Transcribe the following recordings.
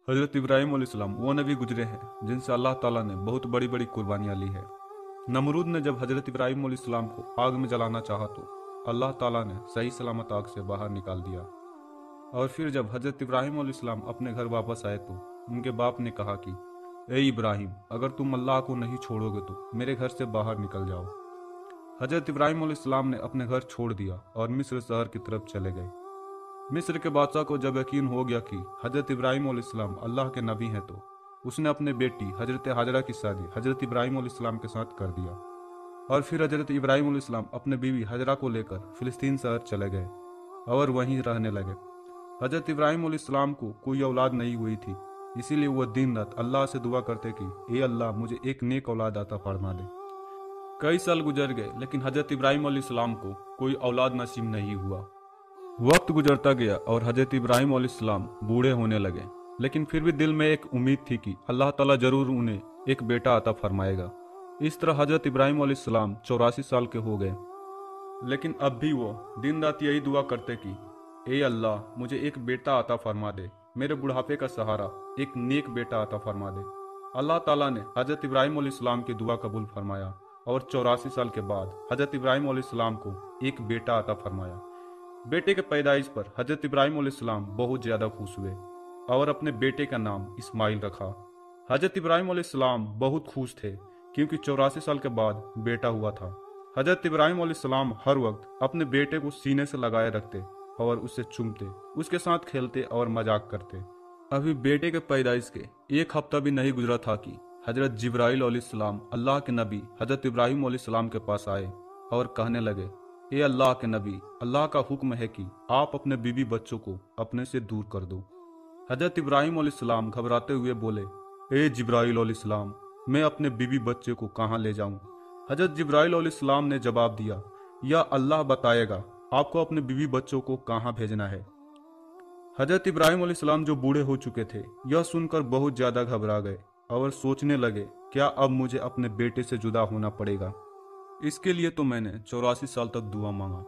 हज़रत इब्राहीम अलैहिस्सलाम वो नबी गुजरे हैं जिनसे अल्लाह ताला ने बहुत बड़ी बड़ी कुर्बानियाँ ली है। नमरूद ने जब हज़रत इब्राहीम अलैहिस्सलाम को आग में जलाना चाहा तो अल्लाह ताला ने सही सलामत आग से बाहर निकाल दिया। और फिर जब हज़रत इब्राहीम अलैहिस्सलाम अपने घर वापस आए तो उनके बाप ने कहा कि ए इब्राहिम, अगर तुम अल्लाह को नहीं छोड़ोगे तो मेरे घर से बाहर निकल जाओ। हज़रत इब्राहीम अलैहिस्सलाम ने अपने घर छोड़ दिया और मिस्र शहर की तरफ चले गए। मिस्र के बादशाह को जब यकीन हो गया कि हज़रत इब्राहीम अलैहिस्सलाम अल्लाह के नबी हैं तो उसने अपने बेटी हज़रत हाजरा की शादी हज़रत इब्राहीम अलैहिस्सलाम के साथ कर दिया। और फिर हज़रत इब्राहीम अलैहिस्सलाम अपने बीवी हजरा को लेकर फिलिस्तीन शहर चले गए और वहीं रहने लगे। हज़रत इब्राहीम अलैहिस्सलाम को कोई औलाद नहीं हुई थी, इसीलिए वह दिन रात अल्लाह से दुआ करते कि ए अल्लाह, मुझे एक नेक औलाद अता फरमा दे। कई साल गुजर गए लेकिन हज़रत इब्राहीम अलैहिस्सलाम को कोई औलाद नसीब नहीं हुआ। वक्त गुजरता गया और हज़रत इब्राहीम अलैहिस्सलाम बूढ़े होने लगे, लेकिन फिर भी दिल में एक उम्मीद थी कि अल्लाह ताला जरूर उन्हें एक बेटा अता फरमाएगा। इस तरह हज़रत इब्राहीम अलैहिस्सलाम 84 साल के हो गए, लेकिन अब भी वो दिन रात यही दुआ करते कि ए अल्लाह, मुझे एक बेटा अता फरमा दे, मेरे बुढ़ापे का सहारा एक नेक बेटा अता फरमा दे। अल्लाह ताला ने हज़रत इब्राहीम अलैहिस्सलाम की दुआ कबूल फरमाया और 84 साल के बाद हज़रत इब्राहीम अलैहिस्सलाम को एक बेटा अता फरमाया। बेटे के पैदाइश पर हज़रत इब्राहीम अलैहिस्सलाम बहुत ज़्यादा खुश हुए और अपने बेटे का नाम इस्माइल रखा। हज़रत इब्राहीम अलैहिस्सलाम बहुत खुश थे क्योंकि 84 साल के बाद बेटा हुआ था। हज़रत इब्राहीम अलैहिस्सलाम हर वक्त अपने बेटे को सीने से लगाए रखते और उसे चूमते, उसके साथ खेलते और मजाक करते। अभी बेटे के पैदाइश के एक हफ्ता भी नहीं गुजरा था कि हज़रत जिब्राईल अलैहिस्सलाम अल्लाह के नबी हज़रत इब्राहीम अलैहिस्सलाम के पास आए और कहने लगे, ए अल्लाह के नबी, अल्लाह का हुक्म है कि आप अपने बीवी बच्चों को अपने से दूर कर दो। हज़रत इब्राहीम अलैहिस्सलाम घबराते हुए बोले, ए जिब्राईल अलैहिस्सलाम, मैं अपने बीवी बच्चे को कहाँ ले जाऊं? हज़रत जिब्राईल अलैहिस्सलाम ने जवाब दिया, या अल्लाह बताएगा आपको अपने बीवी बच्चों को कहाँ भेजना है। हज़रत इब्राहीम अलैहिस्सलाम जो बूढ़े हो चुके थे, यह सुनकर बहुत ज़्यादा घबरा गए और सोचने लगे, क्या अब मुझे अपने बेटे से जुदा होना पड़ेगा? इसके लिए तो मैंने 84 साल तक दुआ मांगा।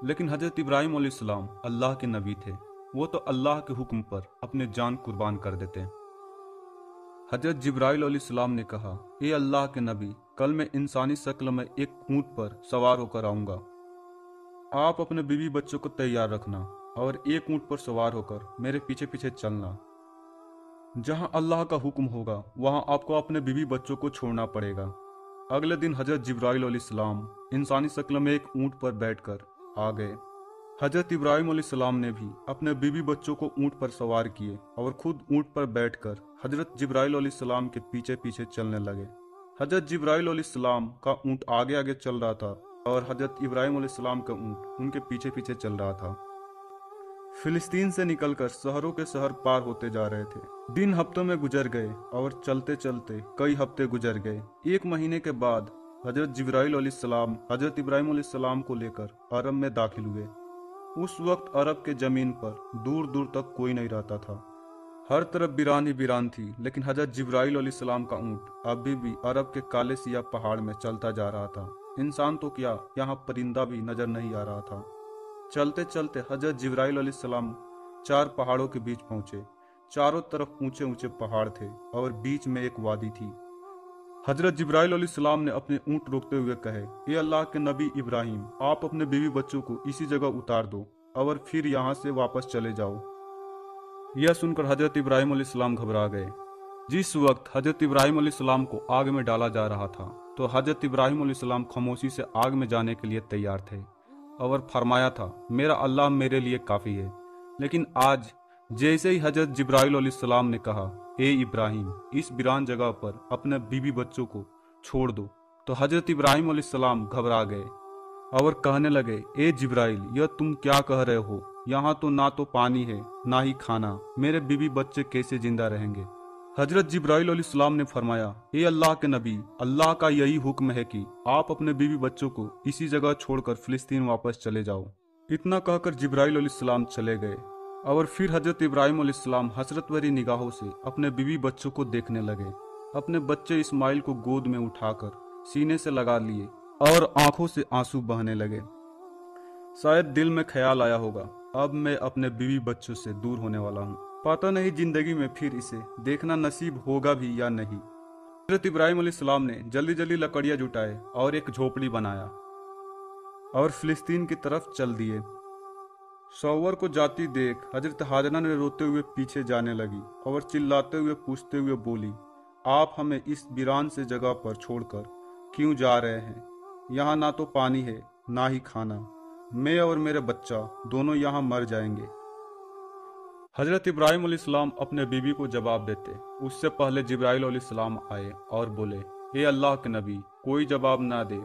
लेकिन हज़रत इब्राहीम अलैहिस्सलाम अल्लाह के नबी थे, वो तो अल्लाह के हुक्म पर अपने जान कुर्बान कर देते। हज़रत जिब्राईल अलैहिस्सलाम ने कहा, ए अल्लाह के नबी, कल मैं इंसानी शक्ल में एक ऊँट पर सवार होकर आऊँगा। आप अपने बीवी बच्चों को तैयार रखना और एक ऊँट पर सवार होकर मेरे पीछे पीछे चलना। जहाँ अल्लाह का हुक्म होगा वहाँ आपको अपने बीवी बच्चों को छोड़ना पड़ेगा। अगले दिन हज़रत जिब्राईल अलैहिस्सलाम इंसानी शक्ल में एक ऊँट पर बैठकर आ गए। हज़रत इब्राहीम अलैहिस्सलाम ने भी अपने बीवी बच्चों को ऊँट पर सवार किए और खुद ऊँट पर बैठकर हज़रत जिब्राईल अलैहिस्सलाम के पीछे पीछे चलने लगे। हज़रत जिब्राईल अलैहिस्सलाम का ऊँट आगे आगे चल रहा था और हज़रत इब्राहीम अलैहिस्सलाम का ऊँट उनके पीछे पीछे चल रहा था। फिलिस्तीन से निकलकर शहरों के शहर पार होते जा रहे थे। दिन हफ्तों में गुजर गए और चलते चलते कई हफ्ते गुजर गए। एक महीने के बाद हज़रत जिब्राईल अलैहिस्सलाम हज़रत इब्राहीम अलैहिस्सलाम को लेकर अरब में दाखिल हुए। उस वक्त अरब के ज़मीन पर दूर दूर तक कोई नहीं रहता था, हर तरफ वीरान ही वीरान थी। लेकिन हज़रत जिब्राईल अलैहिस्सलाम का ऊँट अभी भी अरब के काले सिया पहाड़ में चलता जा रहा था। इंसान तो क्या, यहाँ परिंदा भी नजर नहीं आ रहा था। चलते चलते हज़रत जिब्राईल अलैहिस्सलाम 4 पहाड़ों के बीच पहुंचे। चारों तरफ ऊंचे ऊंचे पहाड़ थे और बीच में एक वादी थी। हज़रत जिब्राईल अलैहिस्सलाम ने अपने ऊँट रोकते हुए कहे, ए अल्लाह के नबी इब्राहिम, आप अपने बीवी बच्चों को इसी जगह उतार दो और फिर यहाँ से वापस चले जाओ। यह सुनकर हज़रत इब्राहीम अलैहिस्सलाम घबरा गए। जिस वक्त हज़रत इब्राहीम अलैहिस्सलाम को आग में डाला जा रहा था तो हज़रत इब्राहीम अलैहिस्सलाम खामोशी से आग में जाने के लिए तैयार थे और फरमाया था, मेरा अल्लाह मेरे लिए काफ़ी है। लेकिन आज जैसे ही हज़रत जिब्राईल अलैहिस्सलाम ने कहा, ए इब्राहिम, इस वीरान जगह पर अपने बीवी बच्चों को छोड़ दो, तो हज़रत इब्राहीम अलैहिस्सलाम घबरा गए और कहने लगे, ए जिब्राईल, यह तुम क्या कह रहे हो? यहाँ तो ना तो पानी है ना ही खाना, मेरे बीवी बच्चे कैसे जिंदा रहेंगे? हज़रत जिब्राईल अलैहिस्सलाम ने फरमाया, ए अल्लाह के नबी, अल्लाह का यही हुक्म है कि आप अपने बीवी बच्चों को इसी जगह छोड़कर फिलिस्तीन वापस चले जाओ। इतना कहकर जिब्राईल अलैहिस्सलाम चले गए और फिर हज़रत इब्राहीम अलैहिस्सलाम हसरत भरी निगाहों से अपने बीवी बच्चों को देखने लगे। अपने बच्चे इस्माइल को गोद में उठाकर सीने से लगा लिए और आंखों से आंसू बहने लगे। शायद दिल में ख्याल आया होगा, अब मैं अपने बीवी बच्चों से दूर होने वाला हूँ। पता नहीं जिंदगी में फिर इसे देखना नसीब होगा भी या नहीं। हजरत इब्राहिम अलैहिस्सलाम ने जल्दी जल्दी लकड़ियां जुटाए और एक झोपड़ी बनाया और फिलिस्तीन की तरफ चल दिए। सौवर को जाती देख हजरत हाजरा ने रोते हुए पीछे जाने लगी और चिल्लाते हुए पूछते हुए बोली, आप हमें इस वीरान से जगह पर छोड़कर क्यों जा रहे हैं? यहाँ ना तो पानी है ना ही खाना, मैं और मेरे बच्चा दोनों यहाँ मर जाएंगे। हजरत इब्राहिम अलैहिस्सलाम अपने बीवी को जवाब देते उससे पहले जिब्राइल अलैहिस्सलाम आए और बोले, हे अल्लाह के नबी, कोई जवाब ना दे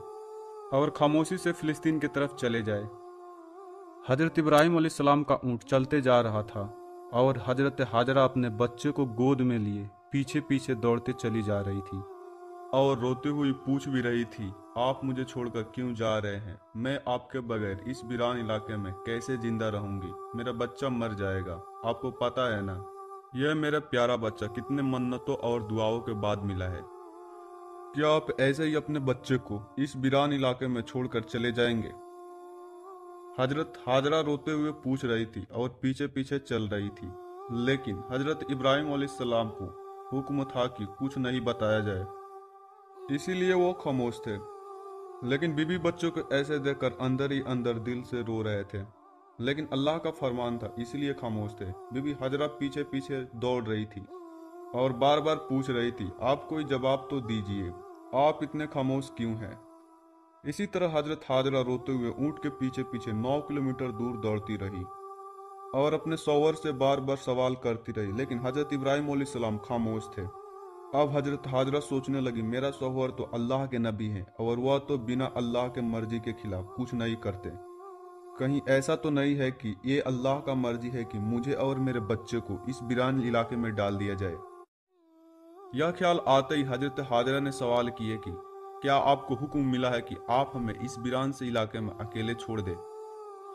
और खामोशी से फिलिस्तीन की तरफ चले जाए। हजरत इब्राहिम अलैहिस्सलाम का ऊँट चलते जा रहा था और हजरत हाजरा अपने बच्चे को गोद में लिए पीछे पीछे दौड़ते चली जा रही थी और रोते हुई पूछ भी रही थी, आप मुझे छोड़कर क्यों जा रहे हैं? मैं आपके बगैर इस वीरान इलाके में कैसे जिंदा रहूंगी? मेरा बच्चा मर जाएगा। आपको पता है ना, यह मेरा प्यारा बच्चा कितने मन्नतों और दुआओं के बाद मिला है। क्या आप ऐसे ही अपने बच्चे को इस वीरान इलाके में छोड़कर चले जाएंगे? हजरत हाजरा रोते हुए पूछ रही थी और पीछे पीछे चल रही थी, लेकिन हजरत इब्राहिम अलैहिस्सलाम को हुक्म था कि कुछ नहीं बताया जाए, इसीलिए वो खामोश थे। लेकिन बीवी बच्चों को ऐसे देखकर अंदर ही अंदर दिल से रो रहे थे, लेकिन अल्लाह का फरमान था इसलिए खामोश थे। बीवी हजरा पीछे पीछे दौड़ रही थी और बार बार पूछ रही थी, आप कोई जवाब तो दीजिए, आप इतने खामोश क्यों हैं? इसी तरह हजरत हाजरा रोते हुए ऊंट के पीछे पीछे 9 किलोमीटर दूर दौड़ती रही और अपने सौवर से बार बार सवाल करती रही, लेकिन हजरत इब्राहिम अलैहिस्सलाम खामोश थे। अब हजरत हाजरा सोचने लगी, मेरा सौवर तो अल्लाह के नबी हैं और वह तो बिना अल्लाह के मर्जी के खिलाफ कुछ नहीं करते। कहीं ऐसा तो नहीं है कि ये अल्लाह का मर्जी है कि मुझे और मेरे बच्चे को इस वीरान इलाके में डाल दिया जाए। यह ख्याल आते ही हजरत हाजरा ने सवाल किए कि क्या आपको हुक्म मिला है कि आप हमें इस वीरान से इलाके में अकेले छोड़ दें?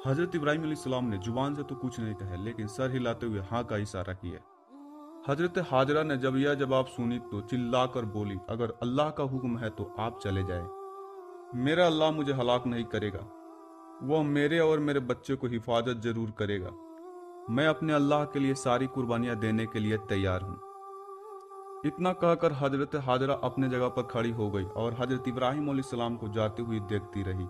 हजरत इब्राहिम अलैहिस्सलाम ने जुबान से तो कुछ नहीं कहा, लेकिन सर हिलाते हुए हाँ का इशारा किया। हजरत हाजरा ने जब यह जवाब सुनी तो चिल्लाकर बोली, अगर अल्लाह का हुक्म है तो आप चले जाएं। मेरा अल्लाह मुझे हलाक नहीं करेगा, वह मेरे और मेरे बच्चे को हिफाजत जरूर करेगा। मैं अपने अल्लाह के लिए सारी कुर्बानियां देने के लिए तैयार हूँ। इतना कहकर हजरत हाजरा अपने जगह पर खड़ी हो गई और हजरत इब्राहिम अलैहिस्सलाम को जाते हुए देखती रही।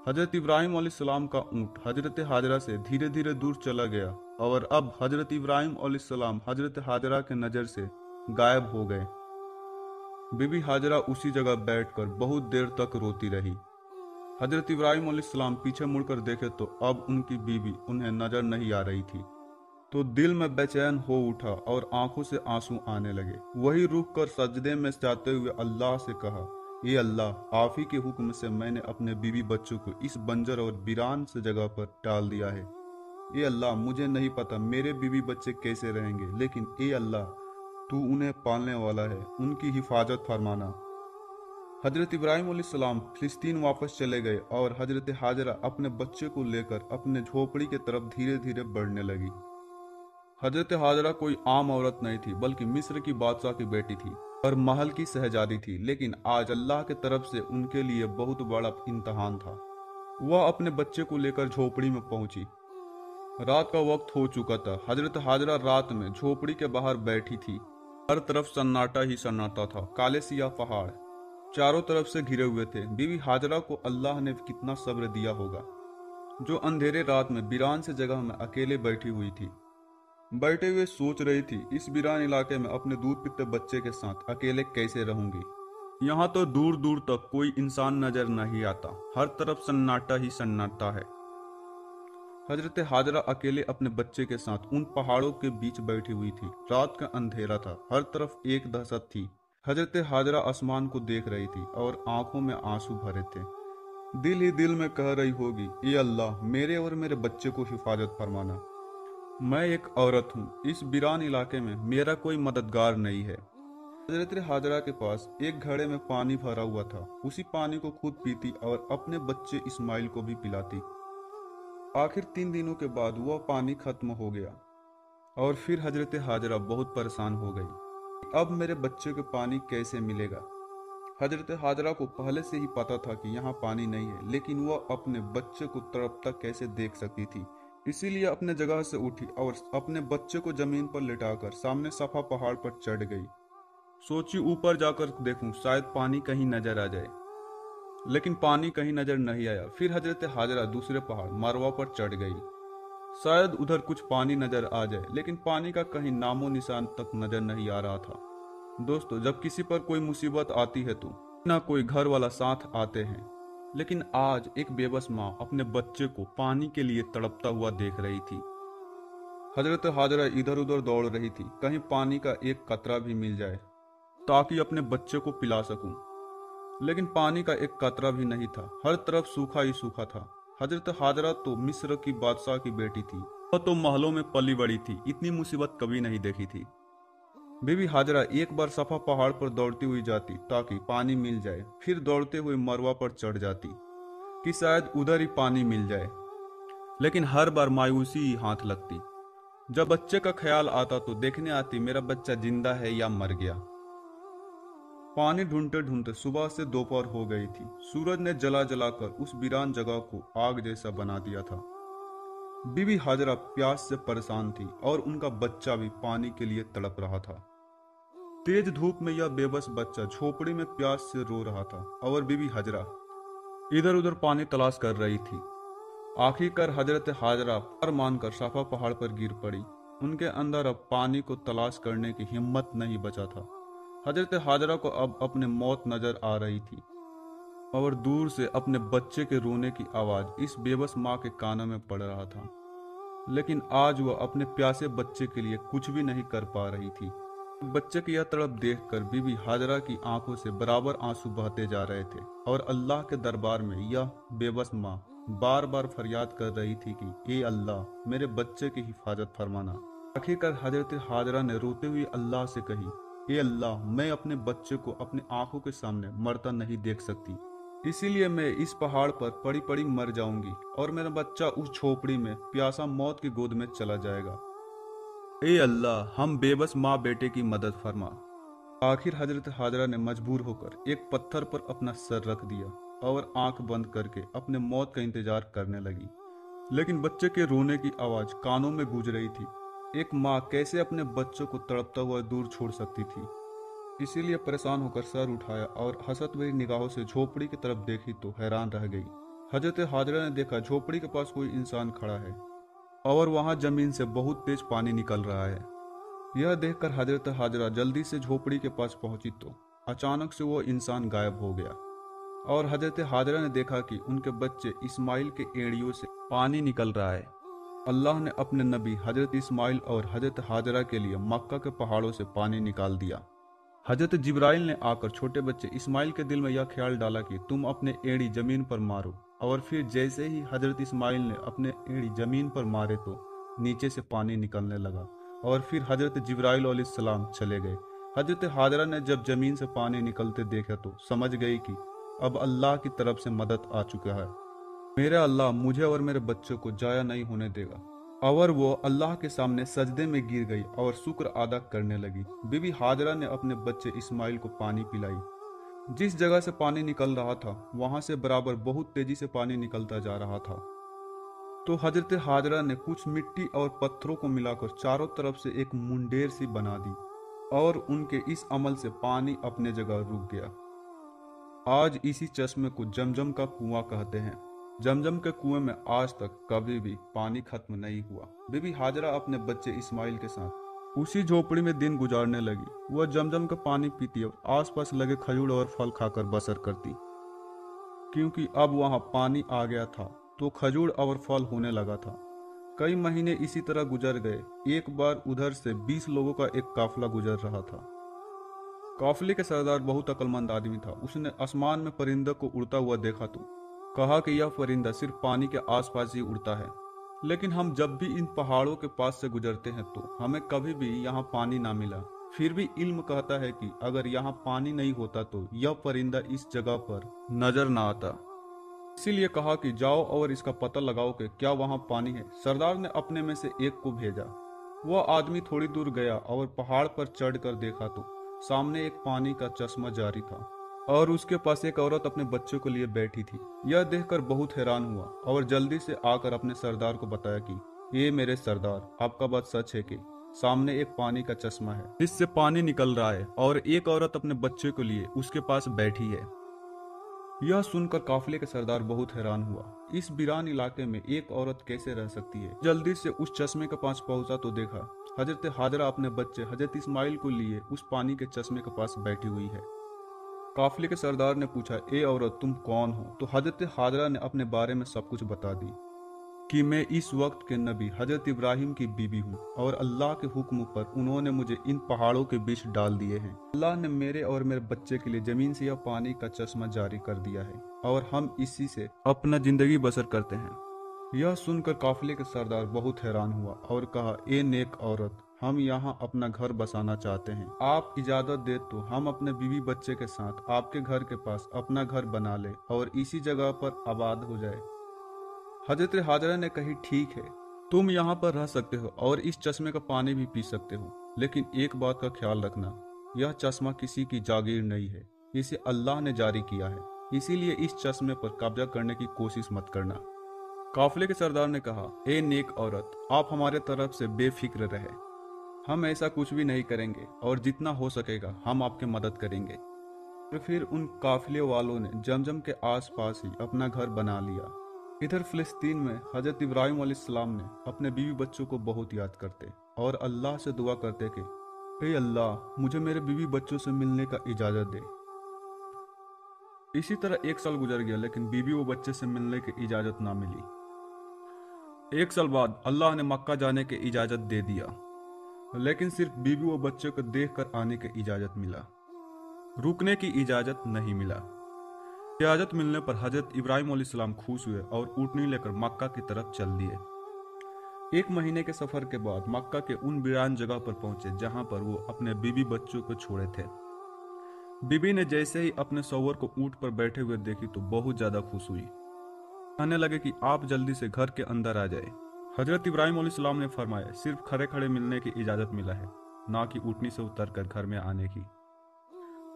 हजरत इब्राहिम अलैहिस्सलाम का ऊँट हजरत हाजरा से धीरे धीरे दूर चला गया और अब हजरत इब्राहिम अलैहिस्सलाम हजरत हाजरा के नज़र से गायब हो गए। बीबी हाजरा उसी जगह बैठकर बहुत देर तक रोती रही। हजरत इब्राहिम अलैहिस्सलाम पीछे मुड़कर देखे तो अब उनकी बीवी उन्हें नजर नहीं आ रही थी, तो दिल में बेचैन हो उठा और आंखों से आंसू आने लगे। वही रुक कर सजदे में जाते हुए अल्लाह से कहा, ये अल्लाह, आप ही के हुक्म से मैंने अपने बीवी बच्चों को इस बंजर और वीरान से जगह पर डाल दिया है। ये अल्लाह, मुझे नहीं पता मेरे बीवी बच्चे कैसे रहेंगे, लेकिन ये अल्लाह, तू उन्हें पालने वाला है, उनकी हिफाजत फरमाना। हजरत इब्राहिम अलैहिस्सलाम फिलिस्तीन वापस चले गए और हजरत हाजरा अपने बच्चे को लेकर अपने झोपड़ी की तरफ धीरे धीरे बढ़ने लगी। हजरत हाजरा कोई आम औरत नहीं थी, बल्कि मिस्र की बादशाह की बेटी थी और महल की शहजादी थी। लेकिन आज अल्लाह की तरफ से उनके लिए बहुत बड़ा इम्तहान था। वह अपने बच्चे को लेकर झोपड़ी में पहुंची। रात का वक्त हो चुका था। हजरत हाजरा रात में झोपड़ी के बाहर बैठी थी। हर तरफ सन्नाटा ही सन्नाटा था। काले सिया पहाड़ चारों तरफ से घिरे हुए थे। बीवी हाजरा को अल्लाह ने कितना सब्र दिया होगा, जो अंधेरे रात में वीरान से जगह में अकेले बैठी हुई थी। बैठे हुए सोच रही थी, इस वीरान इलाके में अपने दूध पीते बच्चे के साथ अकेले कैसे रहूंगी। यहाँ तो दूर दूर तक कोई इंसान नजर नहीं आता, हर तरफ सन्नाटा ही सन्नाटा है। हजरत हाजरा अकेले अपने बच्चे के साथ उन पहाड़ों के बीच बैठी हुई थी। रात का अंधेरा था, हर तरफ एक दहशत थी। हजरत हाजरा आसमान को देख रही थी और आंखों में आंसू भरे थे। दिल ही दिल में कह रही होगी, ये अल्लाह, मेरे और मेरे बच्चे को हिफाजत फरमाना। मैं एक औरत हूँ, इस वीरान इलाके में मेरा कोई मददगार नहीं है। हजरत हाजरा के पास एक घड़े में पानी भरा हुआ था। उसी पानी को खुद पीती और अपने बच्चे इस्माइल को भी पिलाती। आखिर 3 दिनों के बाद वह पानी खत्म हो गया और फिर हजरत हाजरा बहुत परेशान हो गई। अब मेरे बच्चे को पानी कैसे मिलेगा? हजरत हाजरा को पहले से ही पता था कि यहाँ पानी नहीं है, लेकिन वह अपने बच्चे को तड़पता कैसे देख सकती थी। इसीलिए अपने जगह से उठी और अपने बच्चे को जमीन पर लिटाकर सामने सफा पहाड़ पर चढ़ गई। सोची ऊपर जाकर देखूं, शायद पानी कहीं नजर आ जाए, लेकिन पानी कहीं नजर नहीं आया। फिर हजरत हाजरा दूसरे पहाड़ मरवा पर चढ़ गई, शायद उधर कुछ पानी नजर आ जाए, लेकिन पानी का कहीं नामो निशान तक नजर नहीं आ रहा था। दोस्तों, जब किसी पर कोई मुसीबत आती है तो ना कोई घर वाला साथ आते हैं, लेकिन आज एक बेबस माँ अपने बच्चे को पानी के लिए तड़पता हुआ देख रही थी। हजरत हाजरा इधर उधर दौड़ रही थी, कहीं पानी का एक कतरा भी मिल जाए ताकि अपने बच्चे को पिला सकूं, लेकिन पानी का एक कतरा भी नहीं था। हर तरफ सूखा ही सूखा था। हजरत हाजरा तो मिस्र की बादशाह की बेटी थी, वह तो महलों में पली बड़ी थी, इतनी मुसीबत कभी नहीं देखी थी। बीबी हाजरा एक बार सफा पहाड़ पर दौड़ती हुई जाती ताकि पानी मिल जाए, फिर दौड़ते हुए मरवा पर चढ़ जाती कि शायद उधर ही पानी मिल जाए, लेकिन हर बार मायूसी ही हाथ लगती। जब बच्चे का ख्याल आता तो देखने आती मेरा बच्चा जिंदा है या मर गया। पानी ढूंढते ढूंढते सुबह से दोपहर हो गई थी। सूरज ने जला जलाकर उस वीरान जगह को आग जैसा बना दिया था। बीबी हाजरा प्यास से परेशान थी और उनका बच्चा भी पानी के लिए तड़प रहा था। तेज धूप में यह बेबस बच्चा झोपड़ी में प्यास से रो रहा था और बीबी हाजरा इधर उधर पानी तलाश कर रही थी। आखिरकार हजरत हाजरा हार मानकर साफा पहाड़ पर गिर पड़ी। उनके अंदर अब पानी को तलाश करने की हिम्मत नहीं बचा था। हजरत हाजरा को अब अपने मौत नजर आ रही थी और दूर से अपने बच्चे के रोने की आवाज इस बेबस माँ के कानों में पड़ रहा था, लेकिन आज वह अपने प्यासे बच्चे के लिए कुछ भी नहीं कर पा रही थी। बच्चे की यह तड़प देखकर बीबी हाजरा की आंखों से बराबर आंसू बहते जा रहे थे और अल्लाह के दरबार में यह बेबस माँ बार बार फरियाद कर रही थी कि ए अल्लाह, मेरे बच्चे की हिफाजत फरमाना। आखिरकार हजरत हाजरा ने रोते हुए अल्लाह से कही, ए अल्लाह, मैं अपने बच्चे को अपने आंखों के सामने मरता नहीं देख सकती, इसीलिए मैं इस पहाड़ पर पड़ी पड़ी मर जाऊंगी और मेरा बच्चा उस झोपड़ी में प्यासा मौत की गोद में चला जाएगा। ए अल्लाह, हम बेबस माँ बेटे की मदद फरमा। आखिर हजरत हाजरा ने मजबूर होकर एक पत्थर पर अपना सर रख दिया और आंख बंद करके अपने मौत का इंतजार करने लगी, लेकिन बच्चे के रोने की आवाज कानों में गूंज रही थी। एक माँ कैसे अपने बच्चों को तड़पता हुआ दूर छोड़ सकती थी। इसीलिए परेशान होकर सर उठाया और हंसत हुई निगाहों से झोपड़ी की तरफ देखी तो हैरान रह गई। हजरत हाजरा ने देखा झोपड़ी के पास कोई इंसान खड़ा है और वहां जमीन से बहुत तेज पानी निकल रहा है। यह देखकर हजरत हाजरा जल्दी से झोपड़ी के पास पहुंची तो अचानक से वो इंसान गायब हो गया और हजरत हाजरा ने देखा कि उनके बच्चे इस्माइल के एड़ियों से पानी निकल रहा है। अल्लाह ने अपने नबी हजरत इस्माइल और हजरत हाजरा के लिए मक्का के पहाड़ों से पानी निकाल दिया। हजरत जिब्राइल ने आकर छोटे बच्चे इस्माइल के दिल में यह ख्याल डाला कि तुम अपने एड़ी जमीन पर मारो, और फिर जैसे ही हजरत इस्माइल ने अपने एड़ी जमीन पर मारे तो नीचे से पानी निकलने लगा और फिर हजरत जिब्राइल अलैहिस्सलाम चले गए। हजरत हाजरा ने जब जमीन से पानी निकलते देखा तो समझ गई कि अब अल्लाह की तरफ से मदद आ चुका है। मेरा अल्लाह मुझे और मेरे बच्चों को जाया नहीं होने देगा। और वो अल्लाह के सामने सजदे में गिर गई और शुक्र अदा करने लगी। बीबी हाजरा ने अपने बच्चे इस्माइल को पानी पिलाई। जिस जगह से पानी निकल रहा था वहां से बराबर बहुत तेजी से पानी निकलता जा रहा था। तो हजरत हाजरा ने कुछ मिट्टी और पत्थरों को मिलाकर चारों तरफ से एक मुंडेर सी बना दी और उनके इस अमल से पानी अपने जगह रुक गया। आज इसी चश्मे को जमजम का कुआं कहते हैं। जमजम के कुएं में आज तक कभी भी पानी खत्म नहीं हुआ। बीबी हाजरा अपने बच्चे इस्माइल के साथ उसी झोपड़ी में दिन गुजारने लगी। वह जमजम का पानी पीती और आसपास लगे खजूर और फल खाकर बसर करती, क्योंकि अब वहां पानी आ गया था तो खजूर और फल होने लगा था। कई महीने इसी तरह गुजर गए। एक बार उधर से 20 लोगों का एक काफिला गुजर रहा था। काफिले के सरदार बहुत अक्लमंद आदमी था। उसने आसमान में परिंदे को उड़ता हुआ देखा तो कहा कि यह परिंदा सिर्फ पानी के आसपास ही उड़ता है, लेकिन हम जब भी इन पहाड़ों के पास से गुजरते हैं तो हमें कभी भी यहाँ पानी ना मिला। फिर भी इल्म कहता है कि अगर यहाँ पानी नहीं होता तो यह परिंदा इस जगह पर नजर ना आता। इसीलिए कहा कि जाओ और इसका पता लगाओ कि क्या वहाँ पानी है। सरदार ने अपने में से एक को भेजा। वह आदमी थोड़ी दूर गया और पहाड़ पर चढ़कर देखा तो सामने एक पानी का चश्मा जारी था और उसके पास एक औरत अपने बच्चे को लिए बैठी थी। यह देखकर बहुत हैरान हुआ और जल्दी से आकर अपने सरदार को बताया कि ये मेरे सरदार, आपका बात सच है कि सामने एक पानी का चश्मा है, इससे पानी निकल रहा है और एक औरत अपने बच्चे को लिए उसके पास बैठी है। यह सुनकर काफिले के सरदार बहुत हैरान हुआ। इस वीरान इलाके में एक औरत कैसे रह सकती है? जल्दी से उस चश्मे के पास पहुंचा तो देखा हजरत हाजरा अपने बच्चे हजरत इस्माइल को लिए उस पानी के चश्मे के पास बैठी हुई है। काफिले के सरदार ने पूछा, ए औरत, तुम कौन हो? तो हजरत हाजरा ने अपने बारे में सब कुछ बता दी कि मैं इस वक्त के नबी हजरत इब्राहिम की बीबी हूँ और अल्लाह के हुक्म पर उन्होंने मुझे इन पहाड़ों के बीच डाल दिए हैं। अल्लाह ने मेरे और मेरे बच्चे के लिए जमीन से यह पानी का चश्मा जारी कर दिया है और हम इसी से अपना जिंदगी बसर करते हैं। यह सुनकर काफिले के सरदार बहुत हैरान हुआ और कहा, ए नेक औरत, हम यहाँ अपना घर बसाना चाहते हैं। आप इजाजत दे तो हम अपने बीवी बच्चे के साथ आपके घर के पास अपना घर बना ले और इसी जगह पर आबाद हो जाए। हजरत हाजरा ने कही, ठीक है, तुम यहाँ पर रह सकते हो और इस चश्मे का पानी भी पी सकते हो, लेकिन एक बात का ख्याल रखना, यह चश्मा किसी की जागीर नहीं है, इसे अल्लाह ने जारी किया है, इसीलिए इस चश्मे पर कब्जा करने की कोशिश मत करना। काफिले के सरदार ने कहा, ए नेक औरत, आप हमारे तरफ से बेफिक्र रहे, हम ऐसा कुछ भी नहीं करेंगे और जितना हो सकेगा हम आपकी मदद करेंगे। तो फिर उन काफिले वालों ने जमजम के आसपास ही अपना घर बना लिया। इधर फिलिस्तीन में हजरत इब्राहिम अलैहिस्सलाम ने अपने बीवी बच्चों को बहुत याद करते और अल्लाह से दुआ करते कि हे अल्लाह, मुझे मेरे बीवी बच्चों से मिलने का इजाजत दे। इसी तरह 1 साल गुजर गया, लेकिन बीवी व बच्चे से मिलने की इजाजत ना मिली। 1 साल बाद अल्लाह ने मक्का जाने की इजाजत दे दिया, लेकिन सिर्फ बीवी व बच्चों को देख कर आने की इजाजत मिला, रुकने की इजाजत नहीं मिला। इजाजत मिलने पर हजरत इब्राहिम अलैहिस्सलाम खुश हुए और ऊँटनी लेकर मक्का की तरफ चल दिए। 1 महीने के सफर के बाद मक्का के उन वीरान जगह पर पहुंचे जहां पर वो अपने बीवी बच्चों को छोड़े थे। बीबी ने जैसे ही अपने सौवर को ऊंट पर बैठे हुए देखी तो बहुत ज्यादा खुश हुई, कहने लगे कि आप जल्दी से घर के अंदर आ जाए। हजरत इब्राहिम अलैहिस्सलाम ने फरमाया, सिर्फ खड़े खड़े मिलने की इजाजत मिला है, ना कि ऊँटनी से उतर कर घर में आने की।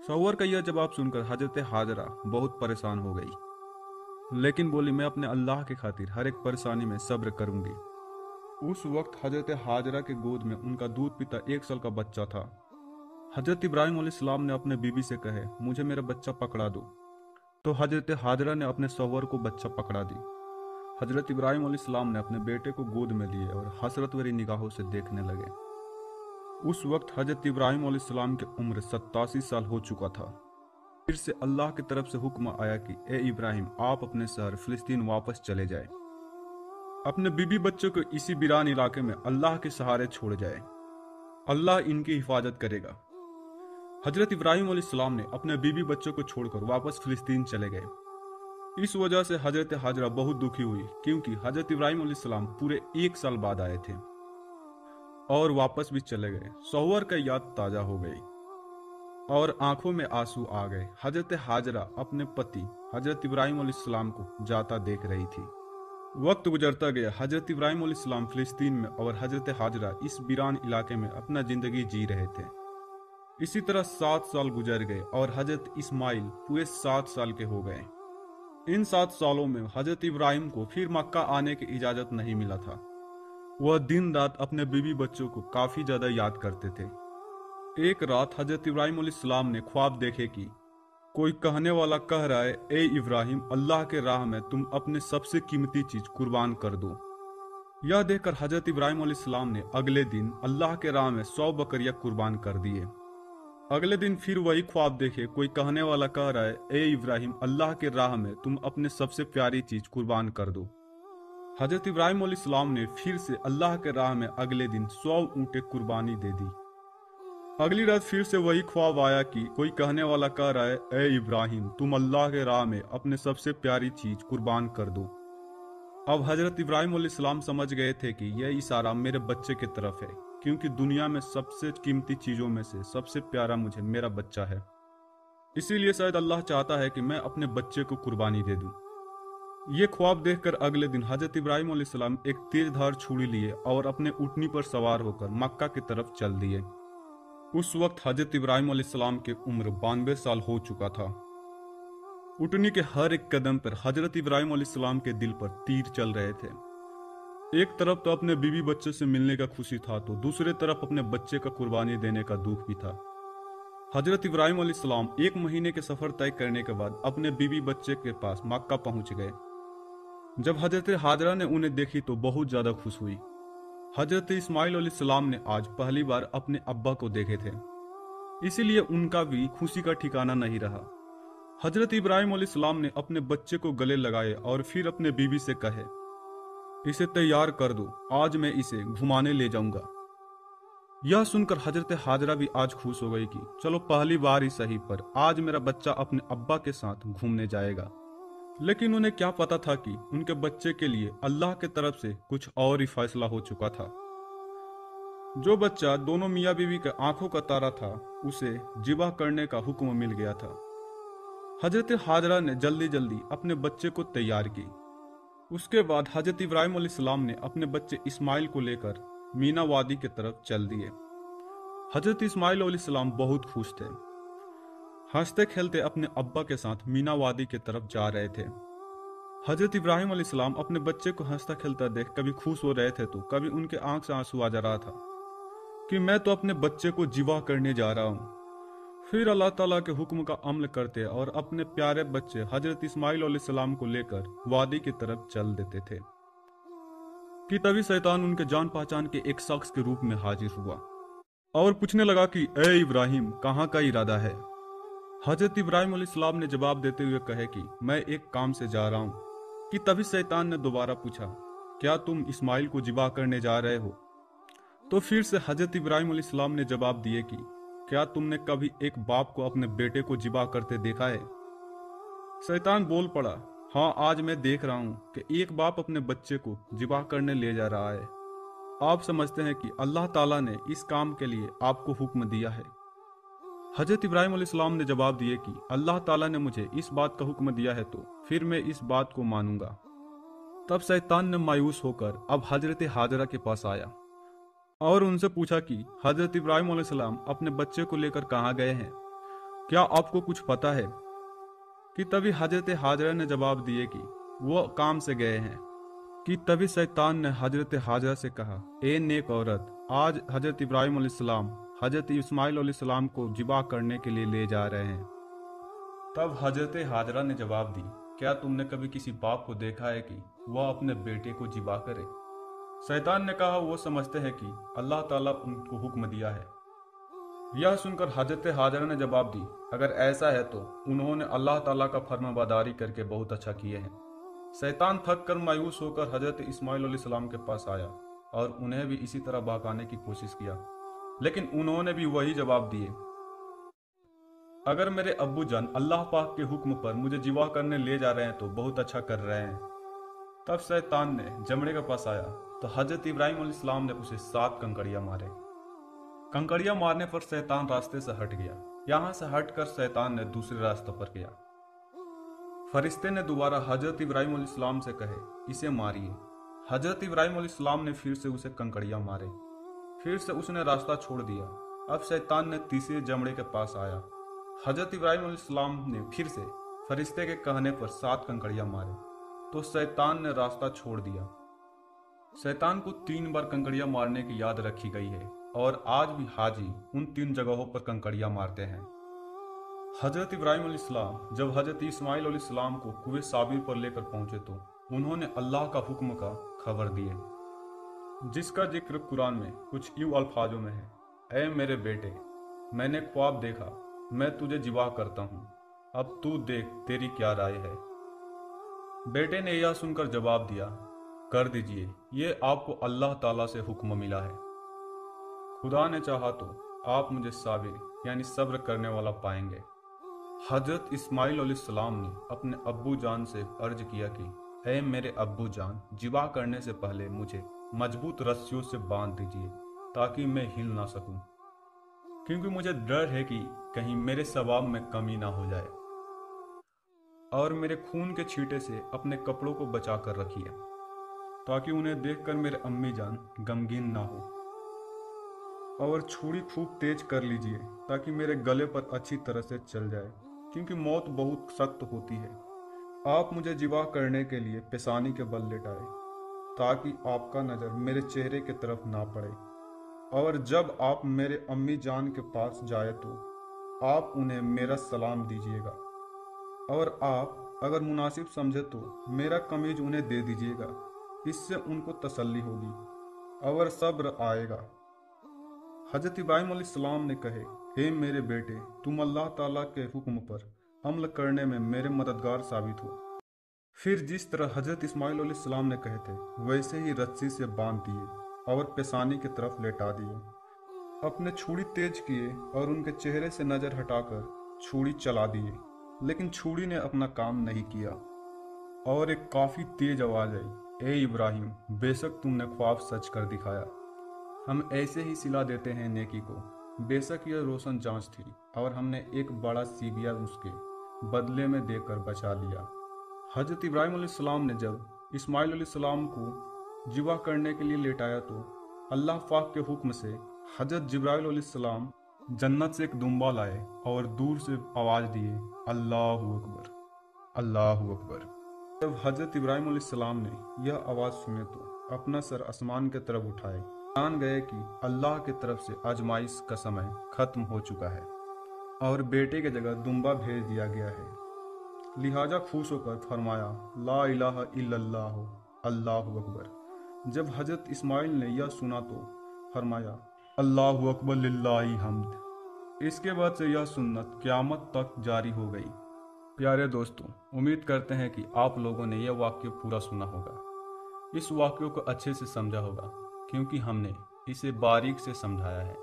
सौवर का यह जवाब सुनकर हजरत हाजरा बहुत परेशान हो गई, लेकिन बोली, मैं अपने अल्लाह के खातिर हर एक परेशानी में सब्र करूंगी। उस वक्त हजरत हाजरा के गोद में उनका दूध पीता 1 साल का बच्चा था। हजरत इब्राहिम अलैहिस्सलाम ने अपने बीबी से कहे, मुझे मेरा बच्चा पकड़ा दो। तो हजरत हाजरा ने अपने सौवर को बच्चा पकड़ा दी। हजरत इब्राहिम अलैहिस्सलाम ने अपने बेटे को गोद में लिए और हसरत भरी निगाहों से देखने लगे। उस वक्त हजरत इब्राहिम अलैहिस्सलाम की उम्र 87 साल हो चुका था। फिर से अल्लाह की तरफ से हुक्म आया कि ए इब्राहिम, आप अपने शहर फिलिस्तीन वापस चले जाए, अपने बीबी बच्चों को इसी वीरान इलाके में अल्लाह के सहारे छोड़ जाए, अल्लाह इनकी हिफाजत करेगा। हजरत इब्राहिम अलैहिस्सलाम ने अपने बीबी बच्चों को छोड़कर वापस फिलिस्तीन चले गए। इस वजह से हजरत हाजरा बहुत दुखी हुई, क्योंकि हजरत इब्राहिम अलैहिस्सलाम पूरे 1 साल बाद आए थे और वापस भी चले गए। सौवर का याद ताजा हो गई और आंखों में आंसू आ गए। हजरत हाजरा अपने पति हजरत इब्राहिम अलैहिस्सलाम को जाता देख रही थी। वक्त गुजरता गया, हजरत इब्राहिम अलैहिस्सलाम फिलिस्तीन में और हजरत हाजरा इस वीरान इलाके में अपना जिंदगी जी रहे थे। इसी तरह 7 साल गुजर गए और हजरत इस्माइल पूरे 7 साल के हो गए। इन 7 सालों में हजरत इब्राहिम को फिर मक्का आने की इजाजत नहीं मिला था। वह दिन रात अपने बीवी बच्चों को काफी ज्यादा याद करते थे। एक रात हजरत इब्राहिम अलैहिस्सलाम ने ख्वाब देखे कि कोई कहने वाला कह रहा है, ए इब्राहिम, अल्लाह के राह में तुम अपने सबसे कीमती चीज कुर्बान कर दो। यह देखकर हजरत इब्राहिम अलैहिस्सलाम ने अगले दिन अल्लाह के राह में 100 बकरियां कुर्बान कर दिए। अगले दिन फिर वही ख्वाब देखे, कोई कहने वाला कह रहा है, ए इब्राहिम, अल्लाह के राह में तुम अपने सबसे प्यारी चीज कुर्बान कर दो। हजरत इब्राहिम अलैहिस्सलाम ने फिर से अल्लाह के राह में अगले दिन 100 ऊँटें कुर्बानी दे दी। अगली रात फिर से वही ख्वाब आया कि कोई कहने वाला कह रहा है, ए इब्राहिम, तुम अल्लाह के राह में अपने सबसे प्यारी चीज कुर्बान कर दो। अब हजरत इब्राहिम अलैहिस्सलाम समझ गए थे कि यह इशारा मेरे बच्चे की तरफ है, क्योंकि दुनिया में सबसे कीमती चीजों में से सबसे प्यारा मुझे मेरा बच्चा है। इसीलिए शायद अल्लाह चाहता है कि मैं अपने बच्चे को कुर्बानी दे दूं। ये ख्वाब देखकर अगले दिन हजरत इब्राहिम अलैहिस्सलाम एक तेज धार छुरी लिए और अपने ऊँटनी पर सवार होकर मक्का की तरफ चल दिए। उस वक्त हजरत इब्राहिम अलैहिस्सलाम की उम्र 92 साल हो चुका था। ऊँटनी के हर एक कदम पर हजरत इब्राहिम अलैहिस्सलाम के दिल पर तीर चल रहे थे। एक तरफ तो अपने बीवी बच्चे से मिलने का खुशी था, तो दूसरे तरफ अपने बच्चे का कुर्बानी देने का दुख भी था। हजरत इब्राहिम अलैहिस्सलाम 1 महीने के सफर तय करने के बाद अपने बीवी बच्चे के पास मक्का पहुंच गए। जब हजरत हाजरा ने उन्हें देखी तो बहुत ज्यादा खुश हुई। हजरत इस्माइल अलैहिस्सलाम ने आज पहली बार अपने अब्बा को देखे थे, इसीलिए उनका भी खुशी का ठिकाना नहीं रहा। हजरत इब्राहिम अलैहिस्सलाम ने अपने बच्चे को गले लगाए और फिर अपने बीवी से कहे, इसे तैयार कर दो, आज मैं इसे घुमाने ले जाऊंगा। यह सुनकर हजरत हाजरा भी आज खुश हो गई कि चलो पहली बार ही सही, पर आज मेरा बच्चा अपने अब्बा के साथ घूमने जाएगा। लेकिन उन्हें क्या पता था कि उनके बच्चे के लिए अल्लाह के तरफ से कुछ और ही फैसला हो चुका था। जो बच्चा दोनों मियाँ बीवी के आंखों का तारा था, उसे जिबा करने का हुक्म मिल गया था। हजरत हाजरा ने जल्दी जल्दी अपने बच्चे को तैयार की। उसके बाद हजरत इब्राहिम अलैहिस्सलाम ने अपने बच्चे इस्माइल को लेकर मीना वादी की तरफ चल दिए। हजरत इस्माइल अलैहिस्सलाम बहुत खुश थे, हंसते खेलते अपने अब्बा के साथ मीना वादी की तरफ जा रहे थे। हजरत इब्राहिम अलैहिस्सलाम अपने बच्चे को हंसता खेलता देख कभी खुश हो रहे थे तो कभी उनके आंख से आंसू आ जा रहा था कि मैं तो अपने बच्चे को जिबा करने जा रहा हूँ। फिर अल्लाह ताला के हुक्म का अमल करते और अपने प्यारे बच्चे हजरत इस्माइल अलैहिस्सलाम को लेकर वादी की तरफ चल देते थे कि तभी शैतान उनके जान पहचान के एक शख्स के रूप में हाजिर हुआ और पूछने लगा कि ए इब्राहिम, कहाँ का इरादा है। हजरत इब्राहिम अलैहिस्सलाम ने जवाब देते हुए कहे कि मैं एक काम से जा रहा हूँ। कि तभी शैतान ने दोबारा पूछा, क्या तुम इस्माइल को जिबा करने जा रहे हो। तो फिर से हजरत इब्राहिम अलैहिस्सलाम ने जवाब दिए कि क्या तुमने कभी एक बाप को अपने बेटे को जिबा करते देखा है। शैतान बोल पड़ा, हाँ, आज मैं देख रहा हूँ कि एक बाप अपने बच्चे को जिबा करने ले जा रहा है। आप समझते हैं कि अल्लाह ताला ने इस काम के लिए आपको हुक्म दिया है। हजरत इब्राहिम अलैहिस्सलाम ने जवाब दिए कि अल्लाह ताला ने मुझे इस बात का हुक्म दिया है तो फिर मैं इस बात को मानूंगा। तब शैतान ने मायूस होकर अब हजरत हाजरा के पास आया और उनसे पूछा कि हजरत इब्राहिम अलैहिस्सलाम अपने बच्चे को लेकर कहाँ गए हैं, क्या आपको कुछ पता है। कि तभी हजरत हाजरा ने जवाब दिए कि वो काम से गए हैं। कि तभी शैतान ने हजरत हाजरा से कहा, ए नेक औरत, आज हजरत इब्राहिम अलैहिस्सलाम हजरत इस्माइल अलैहिस्सलाम को जिबा करने के लिए ले जा रहे हैं। तब हजरत हाजरा ने जवाब दी, क्या तुमने कभी किसी बाप को देखा है कि वह अपने बेटे को जिबा करे। शैतान ने कहा, वो समझते हैं कि अल्लाह ताला उनको हुक्म दिया है। यह सुनकर हजरत हाजरा ने जवाब दी, अगर ऐसा है तो उन्होंने अल्लाह ताला का फर्माबरदारी करके बहुत अच्छा किए हैं। शैतान थक कर मायूस होकर हजरत इस्माइल अलैहिस्सलाम के पास आया और उन्हें भी इसी तरह बहकाने की कोशिश किया, लेकिन उन्होंने भी वही जवाब दिए, अगर मेरे अब्बू जान अल्लाह पाक के हुक्म पर मुझे जिबा करने ले जा रहे हैं तो बहुत अच्छा कर रहे हैं। तब शैतान ने जमड़े के पास आया तो हजरत इब्राहिम अलैहिस्सलाम ने उसे 7 कंकड़ियां मारे। कंकड़ियां मारने पर शैतान रास्ते से हट गया। यहाँ से हटकर शैतान ने दूसरे रास्ते पर गया। फरिश्ते ने दोबारा हजरत इब्राहिम अलैहिस्सलाम से कहे, इसे मारिए। हजरत इब्राहिम अलैहिस्सलाम ने फिर से उसे कंकड़ियां मारे। फिर से उसने रास्ता छोड़ दिया। अब शैतान ने तीसरे जमड़े के पास आया। हजरत इब्राहिम अलैहिस्सलाम ने फिर से फरिश्ते के कहने पर 7 कंकड़ियां मारे तो शैतान ने रास्ता छोड़ दिया। शैतान को 3 बार कंकड़ियां मारने की याद रखी गई है और आज भी हाजी उन 3 जगहों पर कंकड़ियां मारते हैं। हजरत इब्राहिम अलैहिस्सलाम जब हजरत इस्माइल अलैहिस्सलाम को कुएं साबिर पर लेकर पहुंचे तो उन्होंने अल्लाह का हुक्म का खबर दिए, जिसका जिक्र कुरान में कुछ यूं अल्फाजों में है, ऐ मेरे बेटे, मैंने ख्वाब देखा, मैं तुझे जिबा करता हूँ, अब तू देख तेरी क्या राय है। बेटे ने यह सुनकर जवाब दिया, कर दीजिए, ये आपको अल्लाह ताला से हुक्म मिला है। खुदा ने चाहा तो आप मुझे साबिर यानी सब्र करने वाला पाएंगे। हजरत इस्माइल अलैहिस्सलाम ने अपने अब्बू जान से अर्ज किया कि ऐ मेरे अब्बू जान, जिबा करने से पहले मुझे मजबूत रस्सियों से बांध दीजिए ताकि मैं हिल ना सकूं, क्योंकि मुझे डर है कि कहीं मेरे सवाब में कमी ना हो जाए। और मेरे खून के छींटे से अपने कपड़ों को बचा कर रखिए ताकि उन्हें देखकर मेरे अम्मी जान गमगीन ना हो। और छुरी खूब तेज कर लीजिए ताकि मेरे गले पर अच्छी तरह से चल जाए, क्योंकि मौत बहुत सख्त होती है। आप मुझे जिबा करने के लिए पेशानी के बल लेटाए ताकि आपका नज़र मेरे चेहरे की तरफ ना पड़े, और जब आप मेरे अम्मी जान के पास जाए तो आप उन्हें मेरा सलाम दीजिएगा, और आप अगर मुनासिब समझे तो मेरा कमीज उन्हें दे दीजिएगा, इससे उनको तसल्ली होगी और सब्र आएगा। हजरत इब्राहीम अलैहिस्सलाम ने कहे, हे मेरे बेटे, तुम अल्लाह ताला के हुक्म पर अमल करने में मेरे मददगार साबित हो। फिर जिस तरह हजरत इस्माइल अलैहिस्सलाम ने कहे थे वैसे ही रस्सी से बांध दिए और पेशानी की तरफ लेटा दिए। अपने छुरी तेज किए और उनके चेहरे से नजर हटाकर छुरी चला दिए, लेकिन छुरी ने अपना काम नहीं किया और एक काफी तेज आवाज आई, ए इब्राहिम, बेशक तुमने ख्वाब सच कर दिखाया। हम ऐसे ही सिला देते हैं नेकी को। बेशक यह रोशन जांच थी और हमने एक बड़ा सीबिया उसके बदले में देकर बचा लिया। हजरत इब्राहिम अलैहिस्सलाम ने जब इस्माइल अलैहिस्सलाम को जिबा करने के लिए लेटाया तो अल्लाह पाक के हुक्म से हजरत जिब्राइल अलैहिस्सलाम जन्नत से एक दुम्बा लाए और दूर से आवाज़ दिए, अल्लाहु अकबर, अल्लाहु अकबर। जब हजरत इब्राहिम अलैहिस्सलाम ने यह आवाज़ सुने तो अपना सर आसमान की तरफ उठाए, जान गए कि अल्लाह की तरफ से आजमाइश का समय खत्म हो चुका है और बेटे की जगह दुम्बा भेज दिया गया है। लिहाजा खुश होकर फरमाया, ला इलाहा इल्लल्लाह, अल्लाहु अकबर। जब हजरत इस्माइल ने यह सुना तो फरमाया, अल्लाहु अकबर लिल्लाहि हम्द। इसके बाद से यह सुन्नत क़यामत तक जारी हो गई। प्यारे दोस्तों, उम्मीद करते हैं कि आप लोगों ने यह वाक्य पूरा सुना होगा, इस वाक्य को अच्छे से समझा होगा, क्योंकि हमने इसे बारीक से समझाया है।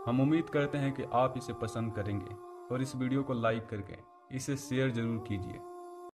हम उम्मीद करते हैं कि आप इसे पसंद करेंगे और इस वीडियो को लाइक करके इसे शेयर ज़रूर कीजिए।